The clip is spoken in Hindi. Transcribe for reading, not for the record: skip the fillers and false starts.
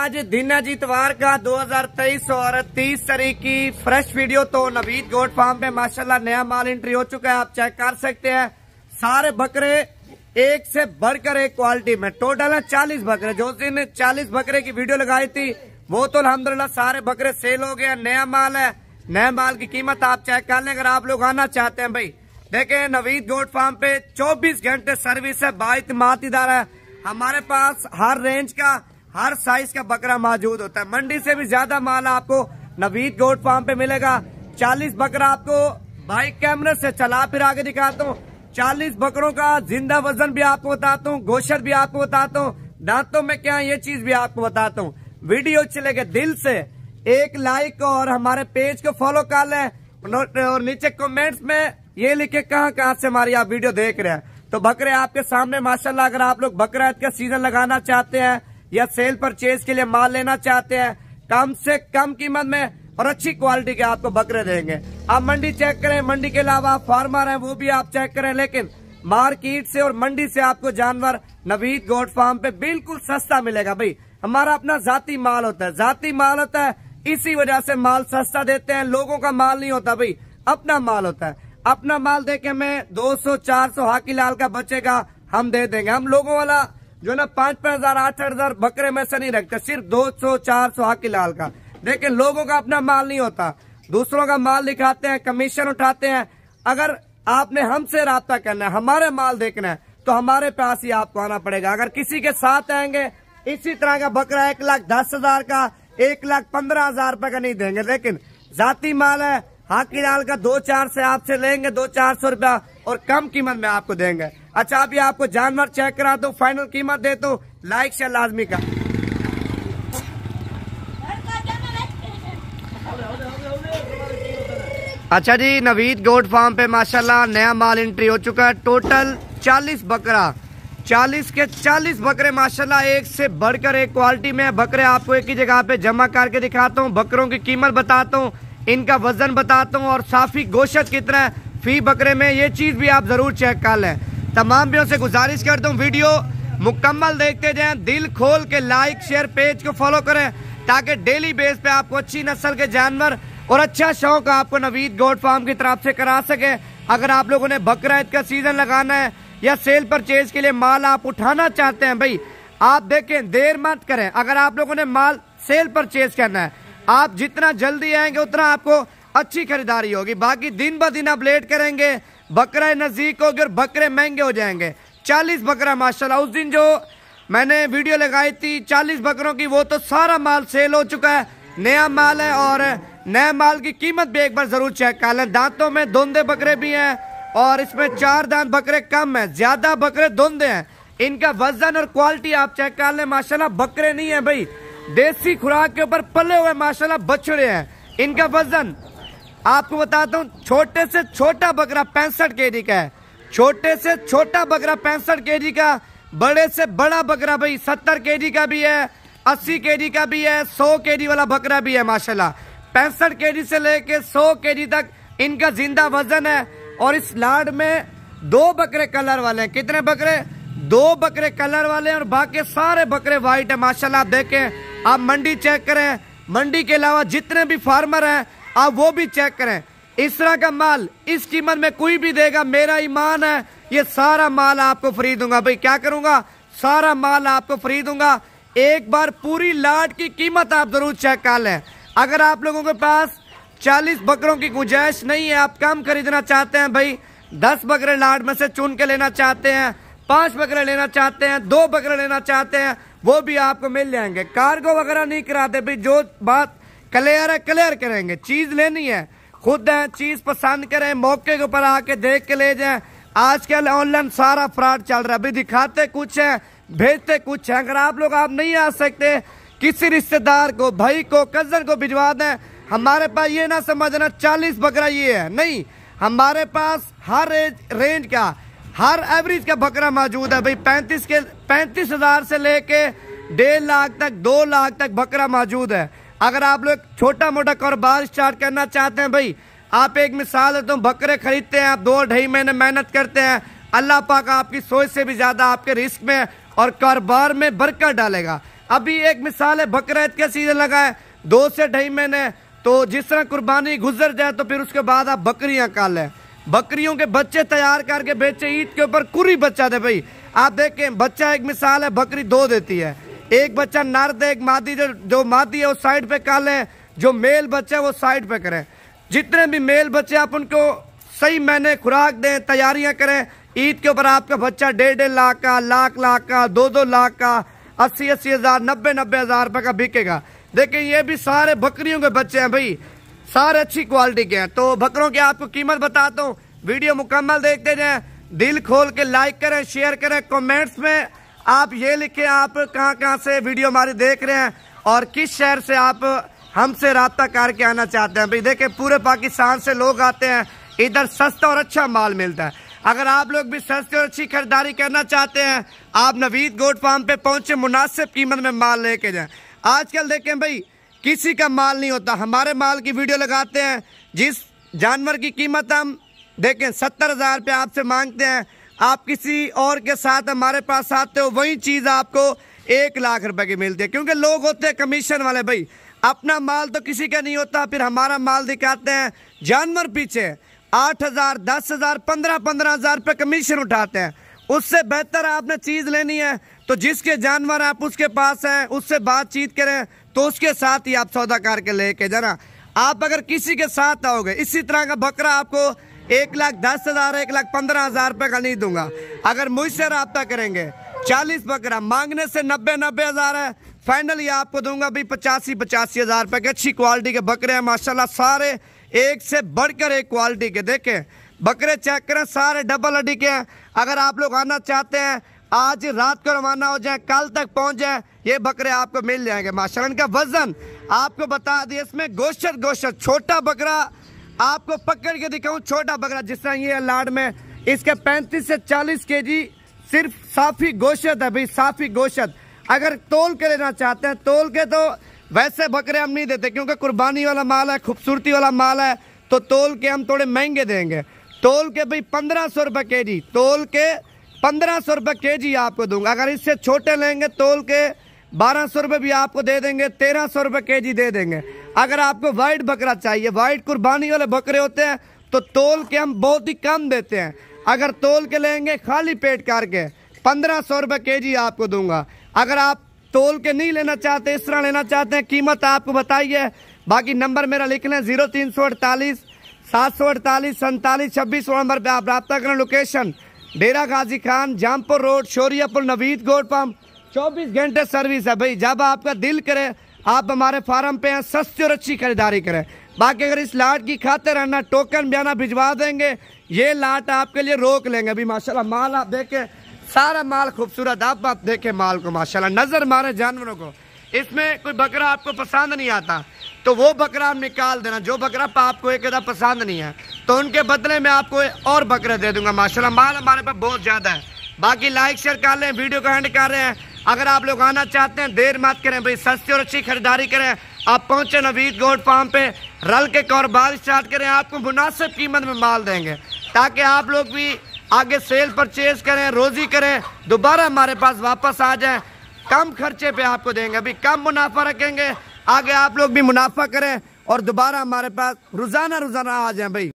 आज दिन है इतवार का 2023 और 30 तारीख की फ्रेश वीडियो। तो नवीद गोट फार्म पे माशाल्लाह नया माल एंट्री हो चुका है, आप चेक कर सकते हैं। सारे बकरे एक से बढ़कर एक क्वालिटी में, टोटल है 40 बकरे। जो दिन 40 बकरे की वीडियो लगाई थी वो तो अल्हम्दुलिल्लाह सारे बकरे सेल हो गए। नया माल है, नया माल की कीमत आप चेक कर लें। अगर आप लोग आना चाहते हैं भाई, देखें नवीद गोट फार्म पे 24 घंटे सर्विस है, बाइतमाद इदारा है। हमारे पास हर रेंज का, हर साइज का बकरा मौजूद होता है। मंडी से भी ज्यादा माल आपको नवीद गोट फार्म पे मिलेगा। 40 बकरा आपको बाइक कैमरे से चला फिर आगे दिखाता हूँ। 40 बकरों का जिंदा वजन भी आपको बताता हूँ, गोश्त भी आपको बताता हूँ, दांतों में क्या ये चीज भी आपको बताता हूँ। वीडियो चलेगा दिल से एक लाइक और हमारे पेज को फॉलो कर लें और नीचे कमेंट्स में ये लिखे कहाँ से हमारी आप वीडियो देख रहे हैं। तो बकरे आपके सामने माशाल्लाह। अगर आप लोग बकरा ईद का सीजन लगाना चाहते हैं या सेल परचेज के लिए माल लेना चाहते हैं, कम से कम कीमत में और अच्छी क्वालिटी के आपको बकरे देंगे। आप मंडी चेक करें, मंडी के अलावा फार्मर हैं वो भी आप चेक करें, लेकिन मार्केट से और मंडी से आपको जानवर नवीद गोट फार्म पे बिल्कुल सस्ता मिलेगा। भाई हमारा अपना जाती माल होता है, जाती माल होता है, इसी वजह से माल सस्ता देते हैं। लोगों का माल नहीं होता भाई, अपना माल होता है। अपना माल देके हमें 200-400 हाकी लाल का बचेगा, हम दे देंगे। हम लोगों वाला जो ना 5,000 8,000 बकरे में से नहीं रखते, सिर्फ 200-400 हाकी लाल का। लेकिन लोगों का अपना माल नहीं होता, दूसरों का माल दिखाते हैं, कमीशन उठाते हैं। अगर आपने हमसे राब्ता करना है, हमारे माल देखना है, तो हमारे पास ही आपको आना पड़ेगा। अगर किसी के साथ आएंगे इसी तरह का बकरा 1,10,000 का, 1,15,000 रुपए का नहीं देंगे। लेकिन जाती माल है, हाकी लाल का 2-4 से आपसे लेंगे, 200-400 रुपया और कम कीमत में आपको देंगे। अच्छा अभी आपको जानवर चेक करा दो, फाइनल कीमत दे दो, लाइक शेयर लाजमी का। अच्छा जी, नवीद गोट फार्म पे माशाल्लाह नया माल एंट्री हो चुका है। टोटल 40 बकरा, 40 के 40 बकरे माशाल्लाह एक से बढ़कर एक क्वालिटी में बकरे आपको एक ही जगह पे जमा करके दिखाता हूँ। बकरों की कीमत बताता हूँ, इनका वजन बताता हूँ और साफी गोश्त कितना है फी बकरे में, ये चीज भी आप जरूर चेक कर लें। तमाम भाइयों से गुजारिश करता हूँ वीडियो मुकम्मल देखते जाएं, दिल खोल के लाइक शेयर पेज को फॉलो करें, ताकि डेली बेस पे आपको अच्छी नस्ल के जानवर और अच्छा शौक आपको नवीद गोट फार्म की तरफ से करा सके। अगर आप लोगों ने बकरा ईद का सीजन लगाना है या सेल परचेज के लिए माल आप उठाना चाहते हैं, भाई आप देखें देर मत करें। अगर आप लोगों ने माल सेल परचेज करना है, आप जितना जल्दी आएंगे उतना आपको अच्छी खरीदारी होगी। बाकी दिन ब दिन आप लेट करेंगे, बकरा नजदीक होगी और बकरे महंगे हो जाएंगे। 40 बकरा माशाल्लाह, उस दिन जो मैंने वीडियो लगाई थी 40 बकरों की, वो तो सारा माल सेल हो चुका है, नया माल है। और नया माल की कीमत भी एक बार जरूर चेक कर लें। दांतों में धुंधे बकरे भी हैं और इसमें 4 दांत बकरे कम है, ज्यादा बकरे धुंधे हैं। इनका वजन और क्वालिटी आप चेक कर लें, माशाल्लाह बकरे नहीं है भाई, देसी खुराक के ऊपर पले हुए माशाल्लाह बछड़े हैं। इनका वजन आपको बताता हूँ, छोटे से छोटा बकरा 65 kg का है, छोटे से छोटा बकरा 65 kg का, बड़े से बड़ा बकरा भाई 70 kg का भी है, 80 kg का भी है, 100 kg वाला बकरा भी है माशाल्लाह। 65 kg से लेके 100 kg तक इनका जिंदा वजन है। और इस लाड में 2 बकरे कलर वाले हैं। कितने बकरे? 2 बकरे कलर वाले हैं और बाकी सारे बकरे व्हाइट है माशाल्लाह। आप देखें, आप मंडी चेक करें, मंडी के अलावा जितने भी फार्मर हैं आप वो भी चेक करें। इस तरह का माल इस कीमत में कोई भी देगा, मेरा ईमान है ये सारा माल आपको फ्री दूंगा। भाई क्या करूंगा, सारा माल आपको फ्री दूंगा। एक बार पूरी लाट की कीमत आप जरूर चेक कर लें। अगर आप लोगों के पास 40 बकरों की गुंजाइश नहीं है, आप कम खरीदना चाहते हैं, भाई 10 बकरे लाट में से चुन के लेना चाहते हैं, 5 बकरे लेना चाहते हैं, 2 बकरे लेना चाहते हैं, वो भी आपको मिल जाएंगे। कार्गो वगैरह नहीं कराते भाई, जो बात क्लियर है क्लियर करेंगे। चीज लेनी है खुद है, चीज पसंद करें, मौके के ऊपर आके देख के ले जाएं। आजकल ऑनलाइन सारा फ्रॉड चल रहा है, भाई दिखाते कुछ है भेजते कुछ है। अगर आप लोग आप नहीं आ सकते, किसी रिश्तेदार को, भाई को, कजन को भिजवा दें। हमारे पास ये ना समझना 40 बकरा ये है, नहीं, हमारे पास हर रेंज का, हर एवरेज का बकरा मौजूद है भाई। 35,000 से लेके 1.5 लाख तक, 2 लाख तक बकरा मौजूद है। अगर आप लोग छोटा मोटा कारोबार स्टार्ट करना चाहते हैं, भाई आप एक मिसाल है, तो बकरे खरीदते हैं, आप 2-2.5 महीने मेहनत करते हैं, अल्लाह पाक आपकी सोच से भी ज्यादा आपके रिस्क में और कारोबार में बरकत डालेगा। अभी एक मिसाल है, बकरा ईद का सीजन लगा है 2 से 2.5 महीने, तो जिस तरह कुर्बानी गुजर जाए तो फिर उसके बाद आप बकरियां काल लें, बकरियों के बच्चे तैयार करके बेचे, ईद के ऊपर कुरी बच्चा दे भाई। आप देखें बच्चा एक मिसाल है, बकरी 2 देती है, एक बच्चा नर दे, एक मादी, जो मादी है वो साइड पे कालें, जो मेल बच्चा है वो साइड पे करें। जितने भी मेल बच्चे आप उनको सही महीने खुराक दें, तैयारियां करें। ईद के ऊपर आपका बच्चा 1.5 लाख का, लाख का, 2 लाख का, 80 हज़ार, 90 हज़ार रुपए का बिकेगा। देखिए ये भी सारे बकरियों के बच्चे हैं भाई, सारे अच्छी क्वालिटी के हैं। तो बकरों की आपको कीमत बताता हूँ, वीडियो मुकम्मल देखते जाएं, दिल खोल के लाइक करें, शेयर करें, कमेंट्स में आप ये लिखें आप कहाँ से वीडियो हमारी देख रहे हैं और किस शहर से आप हमसे राब्ता करके आना चाहते हैं। भाई देखिए पूरे पाकिस्तान से लोग आते हैं, इधर सस्ता और अच्छा माल मिलता है। अगर आप लोग भी सस्ती और अच्छी खरीदारी करना चाहते हैं, आप नवीद गोट फार्म पे पहुंचे, मुनासिब कीमत में माल लेके जाएं। आजकल देखें भाई किसी का माल नहीं होता, हमारे माल की वीडियो लगाते हैं, जिस जानवर की कीमत हम देखें 70,000 रुपये आपसे मांगते हैं, आप किसी और के साथ हमारे पास आते हो, वही चीज़ आपको 1 लाख रुपए की मिलती है। क्योंकि लोग होते हैं कमीशन वाले भाई, अपना माल तो किसी का नहीं होता, फिर हमारा माल दिखाते हैं, जानवर पीछे 8,000, 10,000, 15 हज़ार रुपये कमीशन उठाते हैं। उससे बेहतर आपने चीज़ लेनी है तो जिसके जानवर आप उसके पास हैं उससे बातचीत करें, तो उसके साथ ही आप सौदा करके लेके जाना। आप अगर किसी के साथ आओगे, इसी तरह का बकरा आपको 1,10,000, 1,15,000 रुपये का नहीं दूंगा। अगर मुझसे रब्ता करेंगे 40 बकरा मांगने से 90 हज़ार है, फाइनली आपको दूंगा भी 85 हज़ार रुपये के अच्छी क्वालिटी के बकरे हैं माशाल्लाह, सारे एक से बढ़कर एक क्वालिटी के। देखें बकरे चेक करें, सारे डबल हड्डी के हैं। अगर आप लोग आना चाहते हैं आज रात को रवाना हो जाए, कल तक पहुंच जाए, ये बकरे आपको मिल जाएंगे माशाल्लाह। इनका वजन आपको बता दिए, इसमें गोश्त छोटा बकरा आपको पकड़ के दिखाऊं, छोटा बकरा जिस तरह ये लाड में, इसके 35 से 40 kg सिर्फ साफी गोश्त है भाई, साफी गोश्त। अगर तोल के लेना चाहते हैं, तोल के तो वैसे बकरे हम नहीं देते क्योंकि कुर्बानी वाला माल है, खूबसूरती वाला माल है, तो तोल के हम थोड़े महंगे देंगे। तोल के भाई 1,500 रुपये kg, तोल के 1,500 रुपये kg आपको दूंगा। अगर इससे छोटे लेंगे तोल के 1,200 रुपये भी आपको दे देंगे, 1,300 रुपये kg दे देंगे। अगर आपको वाइट बकरा चाहिए, वाइट कुर्बानी वाले बकरे होते हैं, तो तोल के हम बहुत ही कम देते हैं। अगर तोल के लेंगे खाली पेट करके 1,500 रुपये kg आपको दूंगा। अगर आप तोल के नहीं लेना चाहते, इस तरह लेना चाहते हैं, कीमत आपको बताइए। बाकी नंबर मेरा लिख लें 0348 748 47 26 नंबर पे आप रब्ता करें। Location Dera Ghazi Khan, Jampur road, Shoriapur, Naveed goat farm, 24 घंटे सर्विस है भाई। जब आपका दिल करे आप हमारे फार्म पे हैं, सस्ती और अच्छी खरीदारी करें। बाकी अगर इस लाट की खातिर रहना, टोकन बयाना भिजवा देंगे, ये लाट आपके लिए रोक लेंगे। अभी माशाल्लाह माल आप देखें, सारा माल खूबसूरत, आप देखें माल को माशाल्लाह, नजर मारे जानवरों को। इसमें कोई बकरा आपको पसंद नहीं आता तो वो बकरा आप निकाल देना, जो बकरा आपको एक पसंद नहीं है तो उनके बदले में आपको और बकरे दे दूंगा माशाल्लाह। माल हमारे पास बहुत ज्यादा है। बाकी लाइक शेयर कर लें, वीडियो को एंड कर रहे हैं। अगर आप लोग आना चाहते हैं देर मत करें भाई, सस्ती और अच्छी खरीदारी करें। आप पहुंचे नवीद गोट फार्म पे, रल के कारोबार स्टार्ट करें, आपको मुनासिब कीमत में माल देंगे ताकि आप लोग भी आगे सेल परचेज करें, रोजी करें, दोबारा हमारे पास वापस आ जाए। कम खर्चे पे आपको देंगे, अभी कम मुनाफा रखेंगे, आगे आप लोग भी मुनाफा करें और दोबारा हमारे पास रोजाना आ जाए भाई।